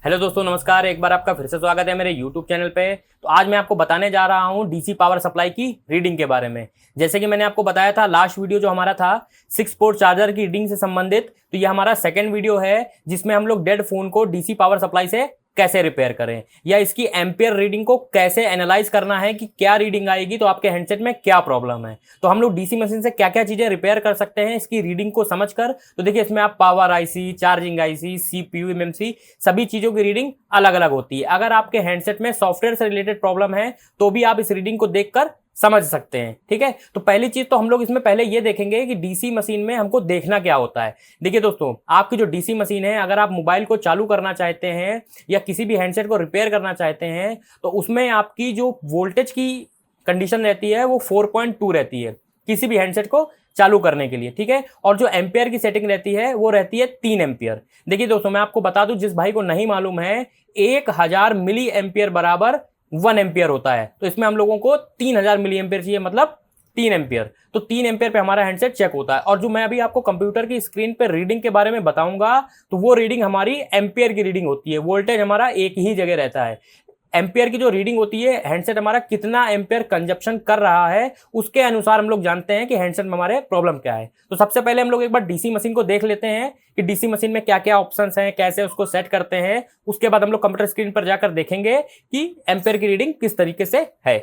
Hello दोस्तों, नमस्कार। एक बार आपका फिर से स्वागत है मेरे यूट्यूब चैनल पे। तो आज मैं आपको बताने जा रहा हूं डीसी पावर सप्लाई की रीडिंग के बारे में। जैसे कि मैंने आपको बताया था, लास्ट वीडियो जो हमारा था 6 पोर्ट चार्जर की रीडिंग से संबंधित, तो ये हमारा सेकंड वीडियो है जिसमें हम लोग डेड फोन को डीसी पावर सप्लाई से कैसे रिपेयर करें या इसकी एम्पियर रीडिंग को कैसे एनालाइज करना है कि क्या रीडिंग आएगी तो आपके हैंडसेट में क्या प्रॉब्लम है। तो हम लोग डीसी मशीन से क्या क्या चीजें रिपेयर कर सकते हैं इसकी रीडिंग को समझकर। तो देखिए, इसमें आप power IC, charging IC, CPU, MMC, सभी चीजों की रीडिंग अलग अलग होती है। अगर आपके हैंडसेट में सॉफ्टवेयर से रिलेटेड प्रॉब्लम है तो भी आप इस रीडिंग को देखकर समझ सकते हैं। ठीक है, तो पहली चीज तो हम लोग इसमें पहले ये देखेंगे कि डीसी मशीन में हमको देखना क्या होता है। देखिए दोस्तों, आपकी जो डीसी मशीन है, अगर आप मोबाइल को चालू करना चाहते हैं या किसी भी हैंडसेट को रिपेयर करना चाहते हैं तो उसमें आपकी जो वोल्टेज की कंडीशन रहती है वो 4.2 रहती है किसी भी हैंडसेट को चालू करने के लिए। ठीक है, और जो एम्पियर की सेटिंग रहती है वो रहती है 3 एम्पियर। देखिए दोस्तों, मैं आपको बता दूं, जिस भाई को नहीं मालूम है, 1000 मिली एम्पियर बराबर 1 एम्पियर होता है। तो इसमें हम लोगों को 3000 मिली एम्पियर चाहिए, मतलब 3 एम्पियर। तो 3 एम्पियर पे हमारा हैंडसेट चेक होता है। और जो मैं अभी आपको कंप्यूटर की स्क्रीन पे रीडिंग के बारे में बताऊंगा तो वो रीडिंग हमारी एम्पियर की रीडिंग होती है। वोल्टेज हमारा एक ही जगह रहता है। एम्पियर की जो रीडिंग होती है, हैंडसेट हमारा कितना एम्पियर कंजप्शन कर रहा है उसके अनुसार हम लोग जानते हैं कि हैंडसेट में हमारे प्रॉब्लम क्या है। तो सबसे पहले हम लोग एक बार डीसी मशीन को देख लेते हैं कि डीसी मशीन में क्या क्या ऑप्शंस हैं, कैसे उसको सेट करते हैं। उसके बाद हम लोग कंप्यूटर स्क्रीन पर जाकर देखेंगे कि एम्पियर की रीडिंग किस तरीके से है।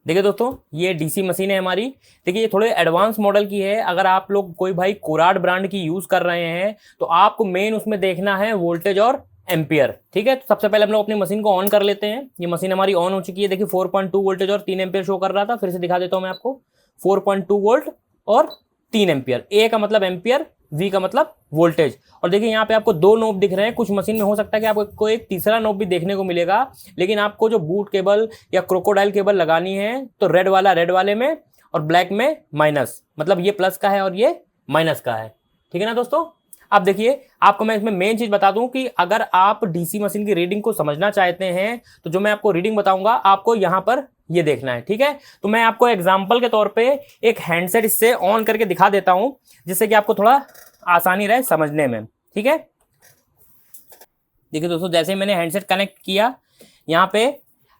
देखिए दोस्तों, ये डीसी मशीन है हमारी। देखिए, ये थोड़े एडवांस मॉडल की है। अगर आप लोग कोई भाई कोराड ब्रांड की यूज कर रहे हैं तो आपको मेन उसमें देखना है वोल्टेज और एम्पियर। ठीक है, तो सबसे पहले हम लोग अपनी मशीन को ऑन कर लेते हैं। ये मशीन हमारी ऑन हो चुकी है। देखिए, 4.2 वोल्टेज और 3 एम्पियर शो कर रहा था। फिर से दिखा देता हूं मैं आपको। 4.2 वोल्ट और 3 एम्पियर। ए का मतलब एम्पियर, वी का मतलब वोल्टेज। और देखिए, यहाँ पे आपको 2 नोब दिख रहे हैं। कुछ मशीन में हो सकता है कि आपको एक तीसरा नोब भी देखने को मिलेगा, लेकिन आपको जो बूट केबल या क्रोकोडाइल केबल लगानी है तो रेड वाला रेड वाले में और ब्लैक में माइनस, मतलब ये प्लस का है और ये माइनस का है। ठीक है ना दोस्तों। अब देखिए, आपको मैं इसमें मेन चीज बता दूं कि अगर आप डीसी मशीन की रीडिंग को समझना चाहते हैं तो जो मैं आपको रीडिंग बताऊंगा आपको यहां पर ये देखना है। ठीक है, तो मैं आपको एग्जांपल के तौर पे एक हैंडसेट इससे ऑन करके दिखा देता हूं जिससे कि आपको थोड़ा आसानी रहे समझने में। ठीक है, देखिए दोस्तों, जैसे ही मैंने हैंडसेट कनेक्ट किया, यहाँ पे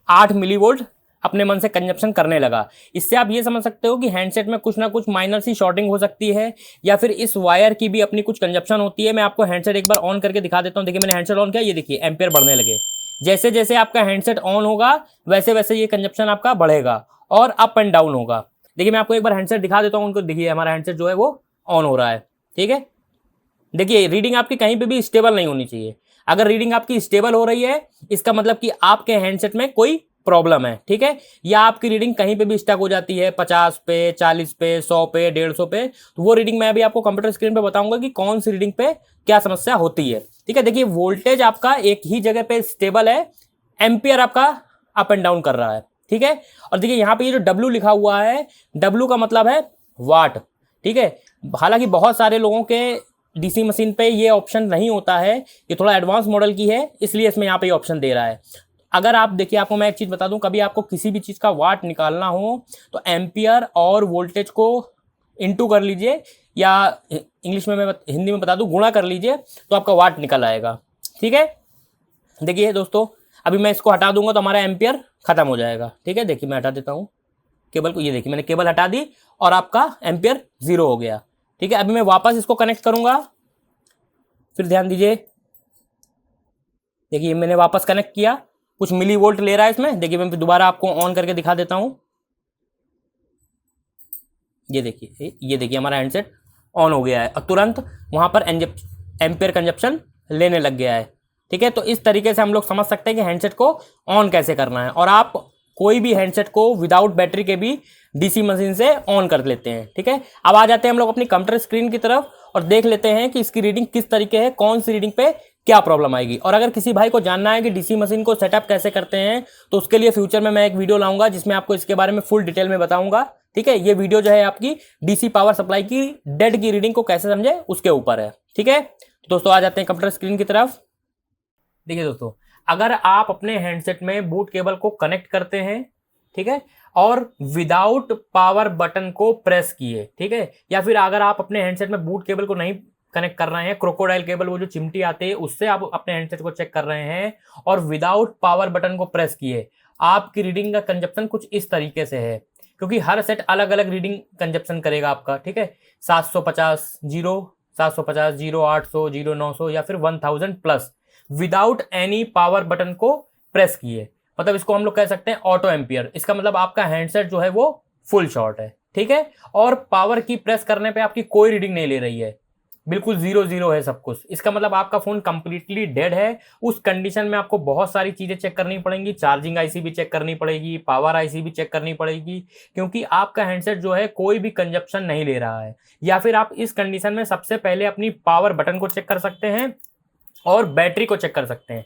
8 मिली वोल्ट अपने मन से कंजप्शन करने लगा। इससे आप ये समझ सकते हो कि हैंडसेट में कुछ ना कुछ माइनर सी शॉर्टिंग हो सकती है या फिर इस वायर की भी अपनी कुछ कंजप्शन होती है। मैं आपको हैंडसेट एक बार ऑन करके दिखा देता हूँ। देखिए, मैंने हैंडसेट ऑन किया, ये देखिए एम्पियर बढ़ने लगे। जैसे जैसे आपका हैंडसेट ऑन होगा वैसे वैसे ये कंजप्शन आपका बढ़ेगा और अप एंड डाउन होगा। देखिए, मैं आपको एक बार हैंडसेट दिखा देता हूँ उनको। देखिए, हमारा हैंडसेट जो है वो ऑन हो रहा है। ठीक है, देखिए, रीडिंग आपकी कहीं पे भी स्टेबल नहीं होनी चाहिए। अगर रीडिंग आपकी स्टेबल हो रही है इसका मतलब कि आपके हैंडसेट में कोई प्रॉब्लम है। ठीक है, या आपकी रीडिंग कहीं पे भी स्टक हो जाती है 50 पे, 40 पे, 100 पे, 150 पे, तो वो रीडिंग मैं अभी आपको कंप्यूटर स्क्रीन पे बताऊंगा कि कौन सी रीडिंग पे क्या समस्या होती है। ठीक है, देखिए, वोल्टेज आपका एक ही जगह पे स्टेबल है, एम्पियर आपका अप एंड डाउन कर रहा है। ठीक है, और देखिए यहाँ पे ये जो डब्ल्यू लिखा हुआ है, डब्ल्यू का मतलब है वाट। ठीक है, हालांकि बहुत सारे लोगों के डीसी मशीन पे ये ऑप्शन नहीं होता है, ये थोड़ा एडवांस मॉडल की है इसलिए इसमें यहाँ पे ये ऑप्शन दे रहा है। अगर आप देखिए, आपको मैं एक चीज बता दूं, कभी आपको किसी भी चीज का वाट निकालना हो तो एम्पियर और वोल्टेज को इनटू कर लीजिए, या इंग्लिश में मैं हिंदी में बता दूं गुणा कर लीजिए, तो आपका वाट निकल आएगा। ठीक है, देखिए दोस्तों, अभी मैं इसको हटा दूंगा तो हमारा एम्पियर खत्म हो जाएगा। ठीक है, देखिए मैं हटा देता हूँ केबल को। ये देखिए, मैंने केबल हटा दी और आपका एम्पियर 0 हो गया। ठीक है, अभी मैं वापस इसको कनेक्ट करूंगा। फिर ध्यान दीजिए, देखिए मैंने वापस कनेक्ट किया, कुछ मिली वोल्ट ले रहा है इसमें। देखिए, मैं दोबारा आपको ऑन करके दिखा देता हूं। ये देखिए हमारा हैंडसेट ऑन हो गया है और तुरंत वहां पर एम्पियर कंजप्शन लेने लग गया है। ठीक है, तो इस तरीके से हम लोग समझ सकते हैं कि हैंडसेट को ऑन कैसे करना है। और आप कोई भी हैंडसेट को विदाउट बैटरी के भी डीसी मशीन से ऑन कर लेते हैं। ठीक है, अब आ जाते हैं हम लोग अपनी कंप्यूटर स्क्रीन की तरफ और देख लेते हैं कि इसकी रीडिंग किस तरीके है, कौन सी रीडिंग पे क्या प्रॉब्लम आएगी। और अगर किसी भाई को जानना है कि डीसी मशीन को सेटअप कैसे करते हैं तो उसके लिए फ्यूचर में मैं एक वीडियो लाऊंगा जिसमें आपको इसके बारे में फुल डिटेल में बताऊंगा। ठीक है, ये वीडियो जो है आपकी डीसी पावर सप्लाई की डेड की रीडिंग को कैसे समझे उसके ऊपर है। ठीक है, तो दोस्तों आ जाते हैं कंप्यूटर स्क्रीन की तरफ। देखिए दोस्तों, अगर आप अपने हैंडसेट में बूट केबल को कनेक्ट करते हैं, ठीक है, और विदाउट पावर बटन को प्रेस किए, ठीक है, या फिर अगर आप अपने हैंडसेट में बूट केबल को नहीं कनेक्ट कर रहे हैं, क्रोकोडाइल केबल वो जो चिमटी आते हैं उससे आप अपने हैंडसेट को चेक कर रहे हैं और विदाउट पावर बटन को प्रेस किए, आपकी रीडिंग का कंजप्शन कुछ इस तरीके से है, क्योंकि हर सेट अलग अलग रीडिंग कंजप्शन करेगा आपका, ठीक है। 750 जीरो, 750 जीरो, 800 जीरो, 900 या फिर 1000 plus without any power button को प्रेस किए, मतलब इसको हम लोग कह सकते हैं ऑटो एम्पियर। इसका मतलब आपका हैंडसेट जो है वो फुल शॉट है, ठीक है। और पावर की प्रेस करने पे आपकी कोई रीडिंग नहीं ले रही है, बिल्कुल 0 है सब कुछ। इसका मतलब आपका फोन कंप्लीटली डेड है। उस कंडीशन में आपको बहुत सारी चीजें चेक करनी पड़ेंगी, चार्जिंग आईसी भी चेक करनी पड़ेगी, पावर आईसी भी चेक करनी पड़ेगी, क्योंकि आपका हैंडसेट जो है कोई भी कंजप्शन नहीं ले रहा है। या फिर आप इस कंडीशन में सबसे पहले अपनी पावर बटन को चेक कर सकते हैं और बैटरी को चेक कर सकते हैं।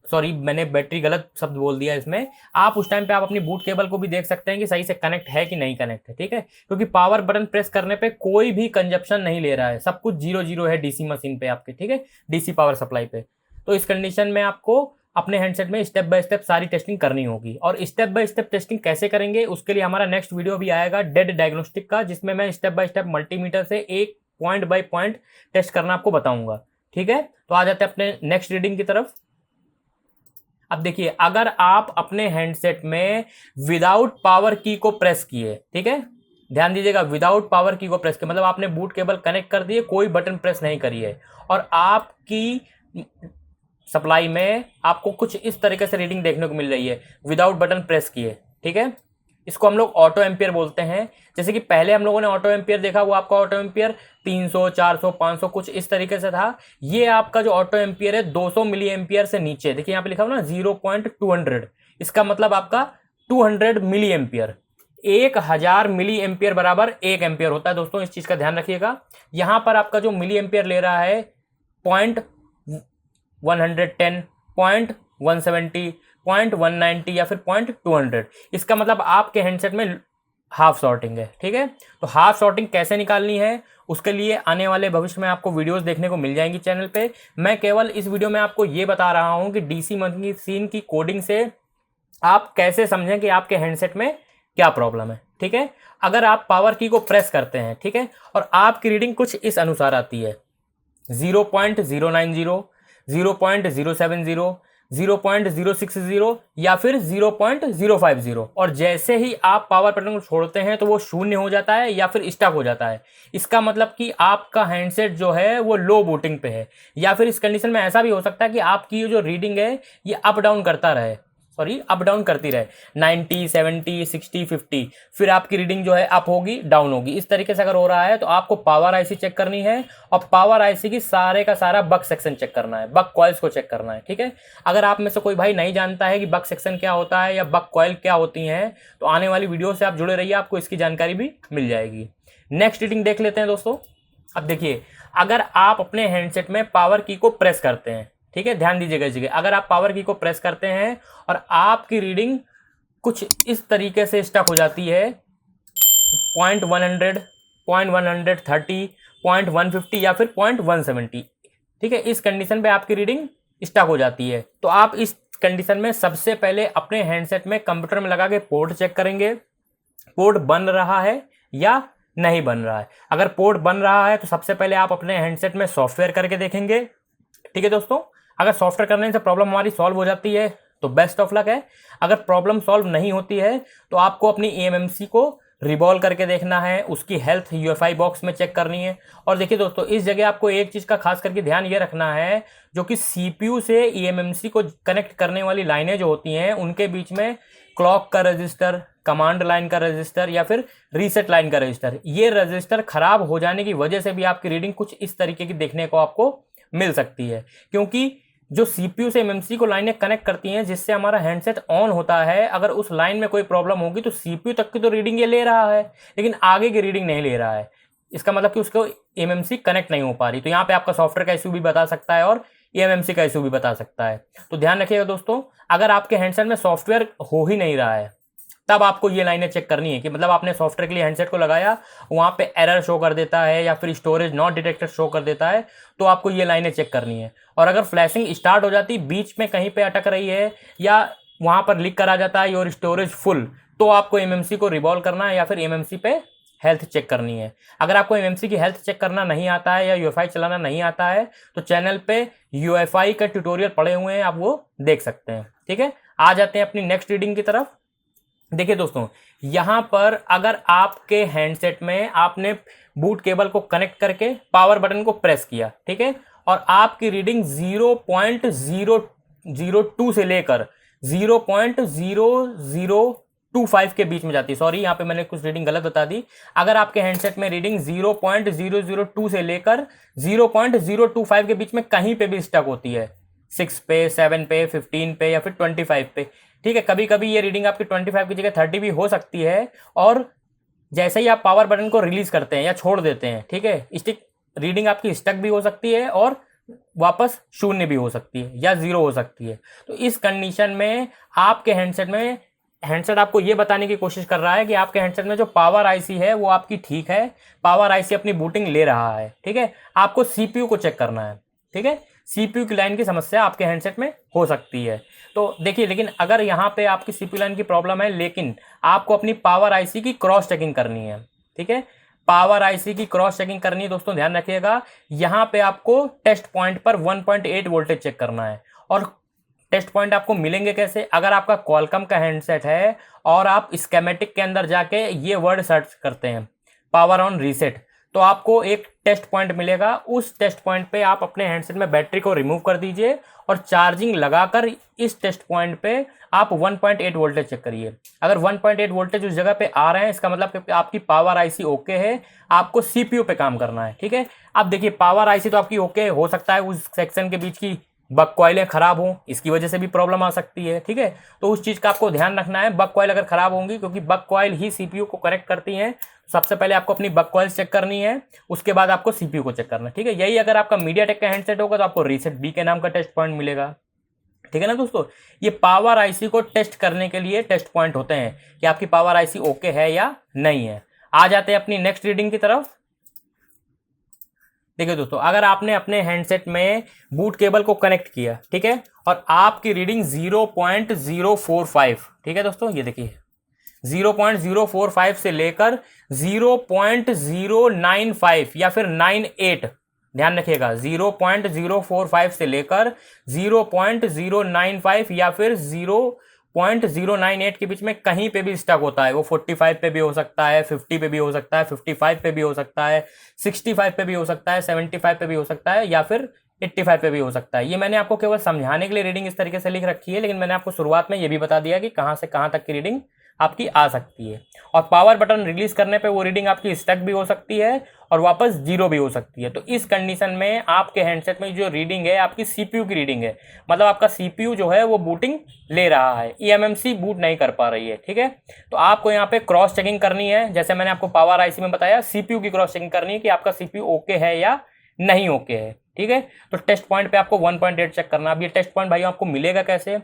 सॉरी, मैंने बैटरी गलत शब्द बोल दिया इसमें। आप उस टाइम पे आप अपनी बूट केबल को भी देख सकते हैं कि सही से कनेक्ट है कि नहीं कनेक्ट है, ठीक है। क्योंकि पावर बटन प्रेस करने पे कोई भी कंजप्शन नहीं ले रहा है, सब कुछ 0 है डीसी मशीन पे आपके, ठीक है, डीसी पावर सप्लाई पे। तो इस कंडीशन में आपको अपने हैंडसेट में स्टेप बाय स्टेप सारी टेस्टिंग करनी होगी। और स्टेप बाय स्टेप टेस्टिंग कैसे करेंगे उसके लिए हमारा नेक्स्ट वीडियो भी आएगा डेड डायग्नोस्टिक का, जिसमें मैं स्टेप बाय स्टेप मल्टीमीटर से एक पॉइंट बाय पॉइंट टेस्ट करना आपको बताऊंगा, ठीक है। तो आ जाते हैं अपने नेक्स्ट रीडिंग की तरफ। अब देखिए, अगर आप अपने हैंडसेट में विदाउट पावर की को प्रेस किए, ठीक है, ध्यान दीजिएगा, विदाउट पावर की को प्रेस किए मतलब आपने बूट केबल कनेक्ट कर दिए, कोई बटन प्रेस नहीं करी है, और आपकी सप्लाई में आपको कुछ इस तरीके से रीडिंग देखने को मिल रही है विदाउट बटन प्रेस किए, ठीक है। इसको हम लोग ऑटो एम्पियर बोलते हैं। जैसे कि पहले हम लोगों ने ऑटो एम्पियर देखा, वो आपका ऑटो एम्पियर 300, 400, 500 कुछ इस तरीके से था। ये आपका जो ऑटो एम्पियर है 200 मिली एम्पियर से नीचे, देखिए यहाँ पे लिखा हुआ ना 0.200, इसका मतलब आपका 200 मिली एम्पियर, 1000 मिली एम्पियर बराबर 1 एम्पियर होता है दोस्तों, इस चीज का ध्यान रखिएगा। यहाँ पर आपका जो मिली एम्पियर ले रहा है 0.110, 0.170, 0.190 या फिर 0.200, इसका मतलब आपके हैंडसेट में हाफ शॉर्टिंग है, ठीक है। तो हाफ शॉर्टिंग कैसे निकालनी है उसके लिए आने वाले भविष्य में आपको वीडियोस देखने को मिल जाएंगी चैनल पे। मैं केवल इस वीडियो में आपको ये बता रहा हूं कि डीसी मशीन की कोडिंग से आप कैसे समझें कि आपके हैंडसेट में क्या प्रॉब्लम है, ठीक है। अगर आप पावर की को प्रेस करते हैं, ठीक है, और आपकी रीडिंग कुछ इस अनुसार आती है 0.090, 0.070, 0.060 या फिर 0.050, और जैसे ही आप पावर बटन को छोड़ते हैं तो वो शून्य हो जाता है या फिर स्टक हो जाता है। इसका मतलब कि आपका हैंडसेट जो है वो लो बूटिंग पे है, या फिर इस कंडीशन में ऐसा भी हो सकता है कि आपकी जो रीडिंग है ये अप डाउन करता रहे, अप डाउन करती रहे 90, 70, 60, 50, फिर आपकी रीडिंग जो है अप होगी डाउन होगी। इस तरीके से अगर हो रहा है तो आपको पावर आईसी चेक करनी है और पावर आईसी की सारे का सारा बक सेक्शन चेक करना है, बक कॉइल्स को चेक करना है, ठीक है। अगर आप में से कोई भाई नहीं जानता है कि बक सेक्शन क्या होता है या बक कॉइल क्या होती है, तो आने वाली वीडियो से आप जुड़े रहिए, आपको इसकी जानकारी भी मिल जाएगी। नेक्स्ट रीडिंग देख लेते हैं दोस्तों। अब देखिए, अगर आप अपने हैंडसेट में पावर की को प्रेस करते हैं, ठीक है, ध्यान दीजिएगा इस जगह, अगर आप पावर की को प्रेस करते हैं और आपकी रीडिंग कुछ इस तरीके से स्टक हो जाती है 0.100, 0.130, 0.150 या फिर 0.170, ठीक है, इस कंडीशन पे आपकी रीडिंग स्टक हो जाती है, तो आप इस कंडीशन में सबसे पहले अपने हैंडसेट में कंप्यूटर में लगा के पोर्ट चेक करेंगे, पोर्ट बन रहा है या नहीं बन रहा है। अगर पोर्ट बन रहा है तो सबसे पहले आप अपने हैंडसेट में सॉफ्टवेयर करके देखेंगे, ठीक है दोस्तों। अगर सॉफ्टवेयर करने से प्रॉब्लम हमारी सॉल्व हो जाती है तो बेस्ट ऑफ लक है। अगर प्रॉब्लम सॉल्व नहीं होती है तो आपको अपनी एएमएमसी को रिवॉल्व करके देखना है, उसकी हेल्थ यूएफआई बॉक्स में चेक करनी है। और देखिए दोस्तों, इस जगह आपको एक चीज़ का खास करके ध्यान ये रखना है, जो कि सीपीयू से ईएमएमसी को कनेक्ट करने वाली लाइनें जो होती हैं उनके बीच में क्लॉक का रजिस्टर, कमांड लाइन का रजिस्टर या फिर रीसेट लाइन का रजिस्टर, ये रजिस्टर खराब हो जाने की वजह से भी आपकी रीडिंग कुछ इस तरीके की देखने को आपको मिल सकती है। क्योंकि जो सीपीयू से एमएमसी को लाइनें कनेक्ट करती हैं जिससे हमारा हैंडसेट ऑन होता है, अगर उस लाइन में कोई प्रॉब्लम होगी तो सीपीयू तक की तो रीडिंग ये ले रहा है लेकिन आगे की रीडिंग नहीं ले रहा है। इसका मतलब कि उसको एमएमसी कनेक्ट नहीं हो पा रही। तो यहाँ पे आपका सॉफ्टवेयर का इशू भी बता सकता है और एमएमसी का इशू भी बता सकता है। तो ध्यान रखिएगा दोस्तों, अगर आपके हैंडसेट में सॉफ्टवेयर हो ही नहीं रहा है तब आपको ये लाइनें चेक करनी है कि मतलब आपने सॉफ्टवेयर के लिए हैंडसेट को लगाया, वहाँ पे एरर शो कर देता है या फिर स्टोरेज नॉट डिटेक्टेड शो कर देता है, तो आपको ये लाइनें चेक करनी है। और अगर फ्लैशिंग स्टार्ट हो जाती, बीच में कहीं पे अटक रही है या वहाँ पर लिख कर आ जाता है योर स्टोरेज फुल, तो आपको एमएमसी को रिवॉल्व करना है या फिर एमएमसी पे हेल्थ चेक करनी है। अगर आपको एमएमसी की हेल्थ चेक करना नहीं आता है या यूएफआई चलाना नहीं आता है तो चैनल पे यूएफआई का ट्यूटोरियल पड़े हुए हैं, आप वो देख सकते हैं। ठीक है, आ जाते हैं अपनी नेक्स्ट रीडिंग की तरफ। देखिए दोस्तों, यहां पर अगर आपके हैंडसेट में आपने बूट केबल को कनेक्ट करके पावर बटन को प्रेस किया, ठीक है, और आपकी रीडिंग 0.002 से लेकर 0.0025 के बीच में जाती है। सॉरी, यहाँ पे मैंने कुछ रीडिंग गलत बता दी। अगर आपके हैंडसेट में रीडिंग 0.002 से लेकर 0.025 के बीच में कहीं पे भी स्टक होती है, 6 पे, 7 पे, 15 पे या फिर 25 पे, ठीक है, कभी कभी ये रीडिंग आपकी 25 की जगह 30 भी हो सकती है, और जैसे ही आप पावर बटन को रिलीज करते हैं या छोड़ देते हैं, ठीक है, स्टिक रीडिंग आपकी स्टक भी हो सकती है और वापस शून्य भी हो सकती है या जीरो हो सकती है। तो इस कंडीशन में आपके हैंडसेट आपको ये बताने की कोशिश कर रहा है कि आपके हैंडसेट में जो पावर आईसी है वो आपकी ठीक है, पावर आईसी अपनी बूटिंग ले रहा है। ठीक है, आपको सीपीयू को चेक करना है। ठीक है, सीपीयू की लाइन की समस्या आपके हैंडसेट में हो सकती है। तो देखिए, लेकिन अगर यहाँ पे आपकी सीपीयू लाइन की प्रॉब्लम है, लेकिन आपको अपनी पावर आईसी की क्रॉस चेकिंग करनी है। ठीक है, पावर आईसी की क्रॉस चेकिंग करनी है दोस्तों, ध्यान रखिएगा। यहाँ पे आपको टेस्ट पॉइंट पर 1.8 वोल्टेज चेक करना है। और टेस्ट पॉइंट आपको मिलेंगे कैसे? अगर आपका क्वालकॉम का हैंडसेट है और आप स्कीमेटिक के अंदर जाके ये वर्ड सर्च करते हैं, पावर ऑन रीसेट, तो आपको एक टेस्ट पॉइंट मिलेगा। उस टेस्ट पॉइंट पे आप अपने हैंडसेट में बैटरी को रिमूव कर दीजिए और चार्जिंग लगाकर इस टेस्ट पॉइंट पे आप 1.8 वोल्टेज चेक करिए। अगर 1.8 वोल्टेज उस जगह पे आ रहे हैं, इसका मतलब कि आपकी पावर आईसी ओके है, आपको सीपीयू पे काम करना है। ठीक है, अब देखिए, पावर आईसी तो आपकी ओके हो सकता है, उस सेक्शन के बीच की बक कॉइलें खराब हों, इसकी वजह से भी प्रॉब्लम आ सकती है। ठीक है, तो उस चीज़ का आपको ध्यान रखना है। बक कॉइल अगर खराब होंगी, क्योंकि बक कॉइल ही सीपीयू को करेक्ट करती हैं, सबसे पहले आपको अपनी बक कॉइल चेक करनी है, उसके बाद आपको सीपीयू को चेक करना है। ठीक है, यही अगर आपका मीडियाटेक का हैंडसेट होगा तो आपको रीसेट बी के नाम का टेस्ट पॉइंट मिलेगा। ठीक है ना दोस्तों, ये पावर आईसी को टेस्ट करने के लिए टेस्ट पॉइंट होते हैं कि आपकी पावर आईसी ओके है या नहीं है। आ जाते हैं अपनी नेक्स्ट रीडिंग की तरफ। देखिए दोस्तों, अगर आपने अपने हैंडसेट में बूट केबल को कनेक्ट किया, ठीक है, और आपकी रीडिंग 0.045, ठीक है दोस्तों, ये देखिए 0.045 से लेकर 0.095 या फिर 98, ध्यान रखिएगा, 0.045 से लेकर 0.095 या फिर 0.098 के बीच में कहीं पे भी स्टक होता है। वो 45 पे भी हो सकता है, 50 पे भी हो सकता है, 55 पे भी हो सकता है, 65 पे भी हो सकता है, 75 पे भी हो सकता है, या फिर 85 पे भी हो सकता है। ये मैंने आपको केवल समझाने के लिए रीडिंग इस तरीके से लिख रखी है, लेकिन मैंने आपको शुरुआत में ये भी बता दिया कि कहाँ से कहाँ तक की रीडिंग आपकी आ सकती है। और पावर बटन रिलीज करने पे वो रीडिंग आपकी स्टक भी हो सकती है और वापस जीरो भी हो सकती है। तो इस कंडीशन में आपके हैंडसेट में जो रीडिंग है आपकी सीपीयू की रीडिंग है, मतलब आपका सीपीयू जो है वो बूटिंग ले रहा है, ईएमएमसी बूट नहीं कर पा रही है। ठीक है, तो आपको यहाँ पे क्रॉस चेकिंग करनी है। जैसे मैंने आपको पावर आईसी में बताया, सीपीयू की क्रॉस चेकिंग करनी है कि आपका सीपीयू ओके है या नहीं ओके है। ठीक है, तो टेस्ट पॉइंट पे आपको 1.8 चेक करना। अब ये टेस्ट पॉइंट भाई आपको मिलेगा कैसे?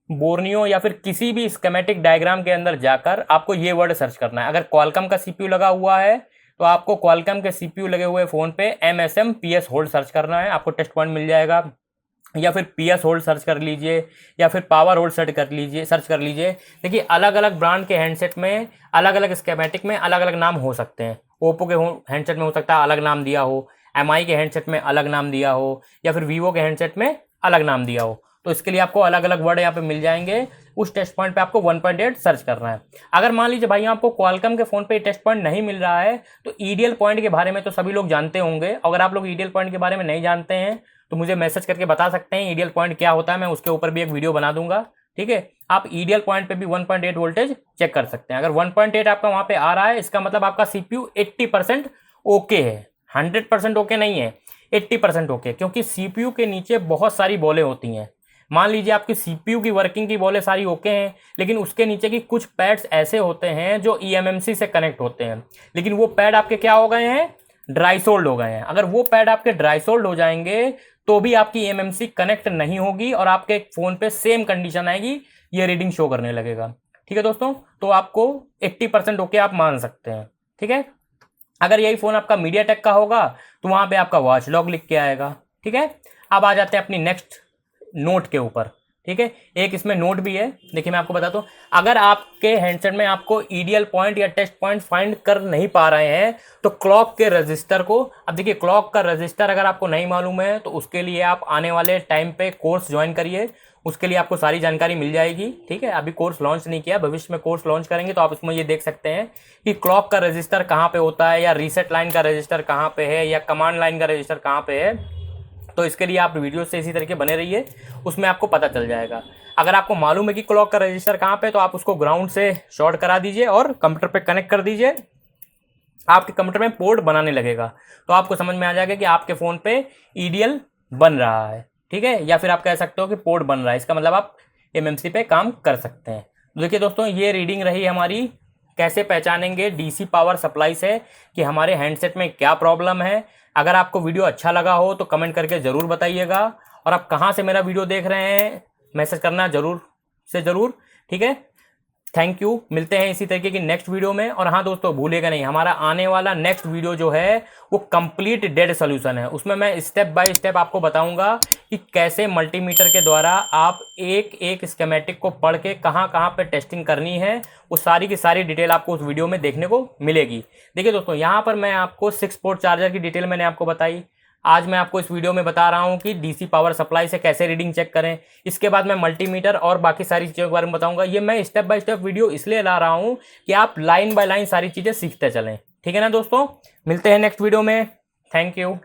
बोर्नियो या फिर किसी भी स्कीमेटिक डायग्राम के अंदर जाकर आपको ये वर्ड सर्च करना है। अगर क्वालकॉम का सीपीयू लगा हुआ है तो आपको क्वालकॉम के सीपीयू लगे हुए फोन पे MSM PS होल्ड सर्च करना है, आपको टेस्ट पॉइंट मिल जाएगा। या फिर PS होल्ड सर्च कर लीजिए, या फिर पावर होल्ड सर्च कर लीजिए। देखिए, अलग अलग ब्रांड के हैंडसेट में अलग अलग स्कीमेटिक में अलग अलग नाम हो सकते हैं। ओप्पो के हैंडसेट में हो सकता है अलग नाम दिया हो, MI के हैंडसेट में अलग नाम दिया हो, या फिर वीवो के हैंडसेट में अलग नाम दिया हो। तो इसके लिए आपको अलग अलग वर्ड यहाँ पे मिल जाएंगे। उस टेस्ट पॉइंट पे आपको 1.8 सर्च करना है। अगर मान लीजिए भाई आपको क्वालकॉम के फोन पे टेस्ट पॉइंट नहीं मिल रहा है, तो ईडीएल पॉइंट के बारे में तो सभी लोग जानते होंगे। अगर आप लोग ईडीएल पॉइंट के बारे में नहीं जानते हैं तो मुझे मैसेज करके बता सकते हैं ईडीएल पॉइंट क्या होता है, मैं उसके ऊपर भी एक वीडियो बना दूंगा। ठीक है, आप ईडीएल पॉइंट पे भी 1.8 वोल्टेज चेक कर सकते हैं। अगर 1.8 आपका वहां पे आ रहा है, इसका मतलब आपका सीपीयू 80% ओके है, 100% ओके नहीं है, 80% ओके। क्योंकि सीपीयू के नीचे बहुत सारी बॉलें होती हैं। मान लीजिए आपकी सीपीयू की वर्किंग की बॉलें सारी ओके हैं, लेकिन उसके नीचे की कुछ पैड्स ऐसे होते हैं जो ईएमएमसी से कनेक्ट होते हैं, लेकिन वो पैड आपके क्या हो गए हैं? ड्राई सोल्ड हो गए हैं। अगर वो पैड आपके ड्राई सोल्ड हो जाएंगे तो भी आपकी ईएमएमसी कनेक्ट नहीं होगी और आपके फोन पे सेम कंडीशन आएगी, ये रीडिंग शो करने लगेगा। ठीक है दोस्तों, तो आपको 80% ओके आप मान सकते हैं। ठीक है, अगर यही फोन आपका मीडियाटेक का होगा तो वहां पे आपका वॉच लॉग लिख के आएगा। ठीक है, अब आ जाते हैं अपनी नेक्स्ट नोट के ऊपर। ठीक है। एक इसमें नोट भी है, देखिए मैं आपको बताता हूँ। अगर आपके हैंडसेट में आपको ईडीएल पॉइंट या टेस्ट पॉइंट फाइंड कर नहीं पा रहे हैं तो क्लॉक के रजिस्टर को, अब देखिए क्लॉक का रजिस्टर अगर आपको नहीं मालूम है तो उसके लिए आप आने वाले टाइम पे कोर्स ज्वाइन करिए, उसके लिए आपको सारी जानकारी मिल जाएगी। ठीक है, अभी कोर्स लॉन्च नहीं किया, भविष्य में कोर्स लॉन्च करेंगे तो आप इसमें ये देख सकते हैं कि क्लॉक का रजिस्टर कहाँ पे होता है, या रीसेट लाइन का रजिस्टर कहाँ पे है, या कमांड लाइन का रजिस्टर कहाँ पे है। तो इसके लिए आप वीडियो से इसी तरीके बने रहिए, उसमें आपको पता चल जाएगा। अगर आपको मालूम है कि क्लॉक का रजिस्टर कहाँ पे, तो आप उसको ग्राउंड से शॉर्ट करा दीजिए और कंप्यूटर पे कनेक्ट कर दीजिए। आपके कंप्यूटर में पोर्ट बनाने लगेगा तो आपको समझ में आ जाएगा कि आपके फ़ोन पे ईडीएल बन रहा है। ठीक है, या फिर आप कह सकते हो कि पोर्ट बन रहा है, इसका मतलब आप एमएमसी पे काम कर सकते हैं। तो देखिए दोस्तों, ये रीडिंग रही हमारी। कैसे पहचानेंगे डीसी पावर सप्लाई से कि हमारे हैंडसेट में क्या प्रॉब्लम है। अगर आपको वीडियो अच्छा लगा हो तो कमेंट करके ज़रूर बताइएगा, और आप कहाँ से मेरा वीडियो देख रहे हैं मैसेज करना ज़रूर से ज़रूर। ठीक है, थैंक यू। मिलते हैं इसी तरीके की नेक्स्ट वीडियो में। और हाँ दोस्तों, भूलिएगा नहीं, हमारा आने वाला नेक्स्ट वीडियो जो है वो कंप्लीट डेड सोल्यूशन है। उसमें मैं स्टेप बाय स्टेप आपको बताऊंगा कि कैसे मल्टीमीटर के द्वारा आप एक एक स्कीमेटिक को पढ़ के कहाँ कहाँ पे टेस्टिंग करनी है, वो सारी की सारी डिटेल आपको उस वीडियो में देखने को मिलेगी। देखिए दोस्तों, यहाँ पर मैं आपको 6 पोर्ट चार्जर की डिटेल मैंने आपको बताई। आज मैं आपको इस वीडियो में बता रहा हूं कि डीसी पावर सप्लाई से कैसे रीडिंग चेक करें। इसके बाद मैं मल्टीमीटर और बाकी सारी चीज़ों के बारे में बताऊंगा। ये मैं स्टेप बाय स्टेप वीडियो इसलिए ला रहा हूं कि आप लाइन बाय लाइन सारी चीज़ें सीखते चलें। ठीक है ना दोस्तों, मिलते हैं नेक्स्ट वीडियो में। Thank you.